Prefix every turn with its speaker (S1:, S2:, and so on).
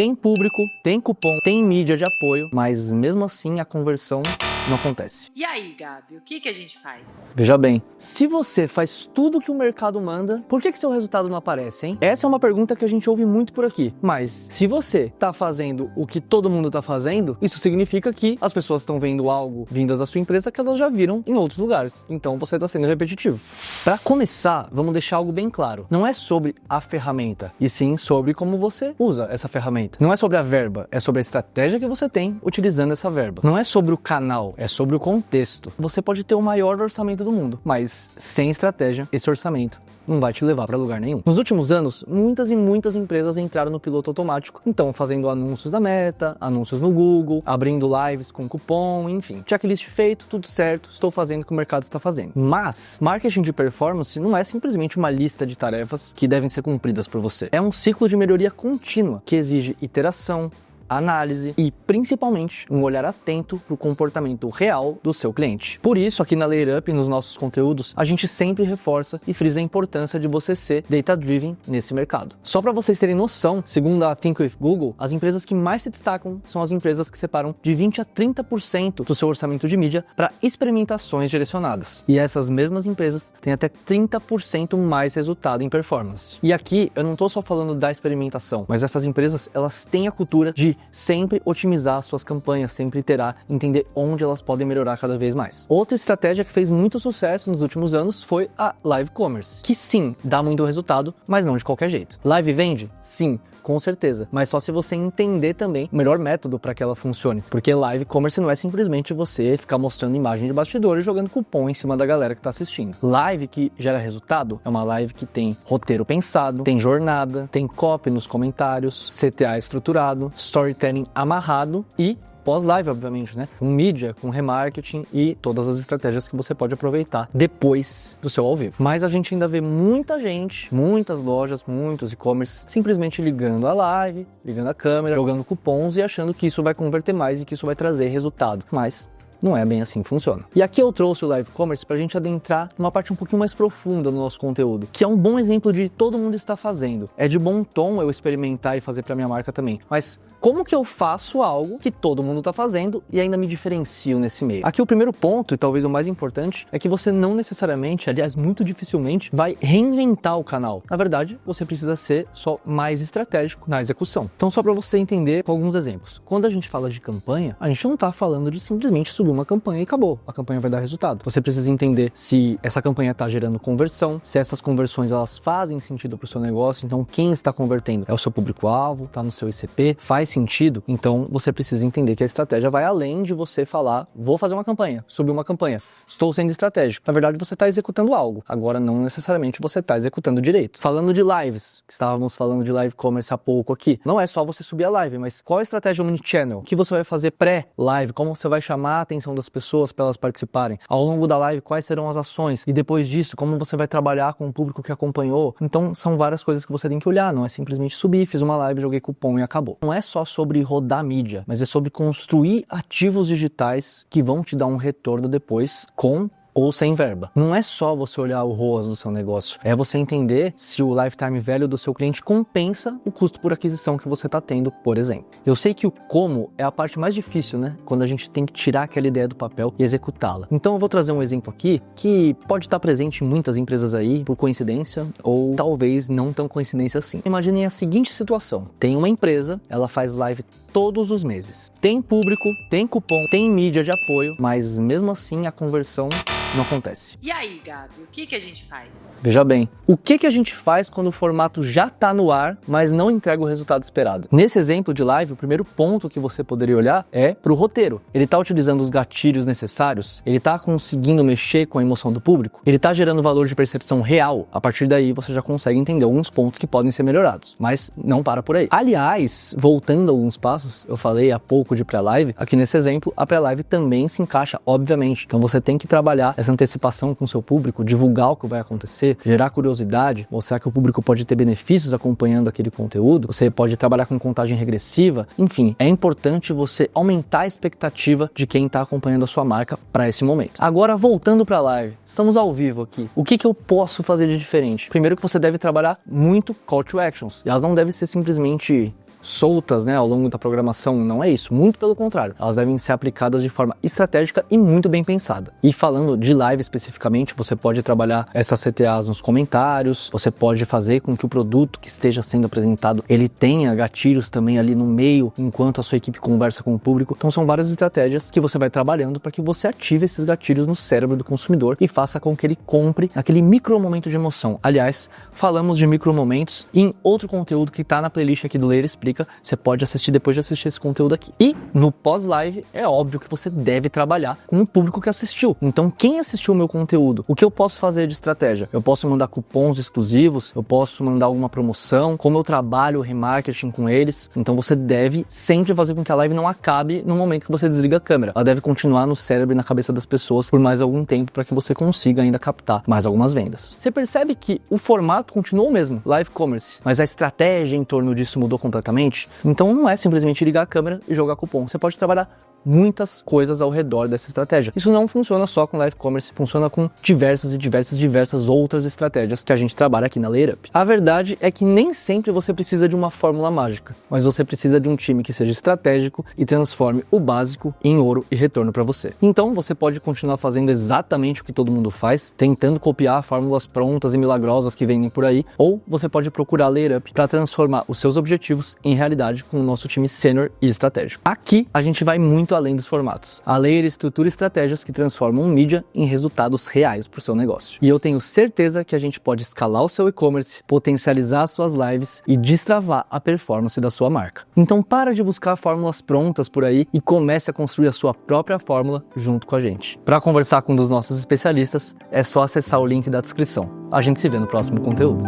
S1: Tem público, tem cupom, tem mídia de apoio, mas mesmo assim a conversão não acontece.
S2: E aí, Gabi, o que a gente faz?
S1: Veja bem, se você faz tudo que o mercado manda, por que seu resultado não aparece, hein? Essa é uma pergunta que a gente ouve muito por aqui. Mas, se você tá fazendo o que todo mundo tá fazendo, isso significa que as pessoas estão vendo algo vindas da sua empresa que elas já viram em outros lugares. Então, você tá sendo repetitivo. Para começar, vamos deixar algo bem claro. Não é sobre a ferramenta, e sim sobre como você usa essa ferramenta. Não é sobre a verba, é sobre a estratégia que você tem utilizando essa verba. Não é sobre o canal, é sobre o contexto. Você pode ter o maior orçamento do mundo, mas sem estratégia, esse orçamento não vai te levar para lugar nenhum. Nos últimos anos, muitas empresas entraram no piloto automático, então fazendo anúncios da Meta, anúncios no Google, abrindo lives com cupom, enfim. Checklist feito, tudo certo, estou fazendo o que o mercado está fazendo. Mas, marketing de performance não é simplesmente uma lista de tarefas que devem ser cumpridas por você. É um ciclo de melhoria contínua, que exige iteração, análise e, principalmente, um olhar atento para o comportamento real do seu cliente. Por isso, aqui na LayerUp, nos nossos conteúdos, a gente sempre reforça e frisa a importância de você ser data-driven nesse mercado. Só para vocês terem noção, segundo a Think with Google, as empresas que mais se destacam são as empresas que separam de 20 a 30% do seu orçamento de mídia para experimentações direcionadas. E essas mesmas empresas têm até 30% mais resultado em performance. E aqui, eu não estou só falando da experimentação, mas essas empresas, elas têm a cultura de sempre otimizar suas campanhas, sempre iterar, entender onde elas podem melhorar cada vez mais. Outra estratégia que fez muito sucesso nos últimos anos foi a Live Commerce, que sim, dá muito resultado, mas não de qualquer jeito. Live vende? Sim, com certeza, mas só se você entender também o melhor método para que ela funcione, porque live commerce não é simplesmente você ficar mostrando imagem de bastidor e jogando cupom em cima da galera que está assistindo. Live que gera resultado é uma live que tem roteiro pensado, tem jornada, tem copy nos comentários, CTA estruturado, storytelling amarrado e pós-live, obviamente, né? Com mídia, com remarketing e todas as estratégias que você pode aproveitar depois do seu ao vivo. Mas a gente ainda vê muita gente, muitas lojas, muitos e-commerce simplesmente ligando a live, ligando a câmera, jogando cupons e achando que isso vai converter mais e que isso vai trazer resultado. Mas não é bem assim que funciona. E aqui eu trouxe o Live Commerce para a gente adentrar numa parte um pouquinho mais profunda no nosso conteúdo, que é um bom exemplo de todo mundo está fazendo. É de bom tom eu experimentar e fazer para minha marca também. Mas como que eu faço algo que todo mundo está fazendo e ainda me diferencio nesse meio? Aqui o primeiro ponto, e talvez o mais importante, é que você não necessariamente, aliás, muito dificilmente, vai reinventar o canal. Na verdade, você precisa ser só mais estratégico na execução. Então, só para você entender com alguns exemplos. Quando a gente fala de campanha, a gente não está falando de simplesmente subir uma campanha e acabou. A campanha vai dar resultado. Você precisa entender se essa campanha está gerando conversão, se essas conversões elas fazem sentido para o seu negócio. Então, quem está convertendo é o seu público-alvo, está no seu ICP, faz sentido. Então, você precisa entender que a estratégia vai além de você falar, vou fazer uma campanha, subir uma campanha, estou sendo estratégico. Na verdade, você está executando algo. Agora, não necessariamente você está executando direito. Falando de lives, que estávamos falando de live commerce há pouco aqui, não é só você subir a live, mas qual a estratégia omnichannel? O que você vai fazer pré-live? Como você vai chamar a atenção das pessoas para elas participarem? Ao longo da live, quais serão as ações? E depois disso, como você vai trabalhar com o público que acompanhou? Então, são várias coisas que você tem que olhar. Não é simplesmente subir, fiz uma live, joguei cupom e acabou. Não é só sobre rodar mídia, mas é sobre construir ativos digitais que vão te dar um retorno depois com ou sem verba. Não é só você olhar o ROAS do seu negócio, é você entender se o lifetime value do seu cliente compensa o custo por aquisição que você está tendo, por exemplo. Eu sei que o como é a parte mais difícil, né? Quando a gente tem que tirar aquela ideia do papel e executá-la. Então eu vou trazer um exemplo aqui que pode estar presente em muitas empresas aí, por coincidência, ou talvez não tão coincidência assim. Imaginem a seguinte situação. Tem uma empresa, ela faz live todos os meses. Tem público, tem cupom, tem mídia de apoio, mas mesmo assim a conversão não acontece.
S2: E aí, Gabi, o que a gente faz?
S1: Veja bem, o que a gente faz quando o formato já está no ar, mas não entrega o resultado esperado? Nesse exemplo de live, o primeiro ponto que você poderia olhar é para o roteiro. Ele está utilizando os gatilhos necessários? Ele está conseguindo mexer com a emoção do público? Ele está gerando valor de percepção real? A partir daí, você já consegue entender alguns pontos que podem ser melhorados, mas não para por aí. Aliás, voltando a alguns passos, eu falei há pouco de pré-live, aqui nesse exemplo, a pré-live também se encaixa, obviamente. Então você tem que trabalhar essa antecipação com o seu público, divulgar o que vai acontecer, gerar curiosidade, mostrar que o público pode ter benefícios acompanhando aquele conteúdo, você pode trabalhar com contagem regressiva, enfim, é importante você aumentar a expectativa de quem está acompanhando a sua marca para esse momento. Agora, voltando para a live, estamos ao vivo aqui. O que eu posso fazer de diferente? Primeiro que você deve trabalhar muito call to actions, e elas não devem ser simplesmente soltas, né, ao longo da programação. Não é isso, muito pelo contrário. Elas devem ser aplicadas de forma estratégica e muito bem pensada. E falando de live especificamente, você pode trabalhar essas CTAs nos comentários, você pode fazer com que o produto que esteja sendo apresentado, ele tenha gatilhos também ali no meio, enquanto a sua equipe conversa com o público. Então são várias estratégias que você vai trabalhando para que você ative esses gatilhos no cérebro do consumidor e faça com que ele compre aquele micro momento de emoção. Aliás, falamos de micro momentos em outro conteúdo que está na playlist aqui do Leira Explica. Você pode assistir depois de assistir esse conteúdo aqui. E no pós-live é óbvio que você deve trabalhar com o público que assistiu. Então quem assistiu o meu conteúdo, o que eu posso fazer de estratégia? Eu posso mandar cupons exclusivos, eu posso mandar alguma promoção, como eu trabalho o remarketing com eles. Então você deve sempre fazer com que a live não acabe no momento que você desliga a câmera. Ela deve continuar no cérebro e na cabeça das pessoas por mais algum tempo para que você consiga ainda captar mais algumas vendas. Você percebe que o formato continua o mesmo, live commerce, mas a estratégia em torno disso mudou completamente? Então não é simplesmente ligar a câmera e jogar cupom. Você pode trabalhar muitas coisas ao redor dessa estratégia. Isso não funciona só com live commerce, funciona com diversas outras estratégias que a gente trabalha aqui na Layup. A verdade é que nem sempre você precisa de uma fórmula mágica, mas você precisa de um time que seja estratégico e transforme o básico em ouro e retorno para você. Então você pode continuar fazendo exatamente o que todo mundo faz, tentando copiar fórmulas prontas e milagrosas que vendem por aí, ou você pode procurar a Layup para transformar os seus objetivos em realidade com o nosso time sênior e estratégico. Aqui a gente vai muito além dos formatos. A Layer estrutura estratégias que transformam mídia em resultados reais para o seu negócio. E eu tenho certeza que a gente pode escalar o seu e-commerce, potencializar as suas lives e destravar a performance da sua marca. Então para de buscar fórmulas prontas por aí e comece a construir a sua própria fórmula junto com a gente. Para conversar com um dos nossos especialistas, é só acessar o link da descrição. A gente se vê no próximo conteúdo.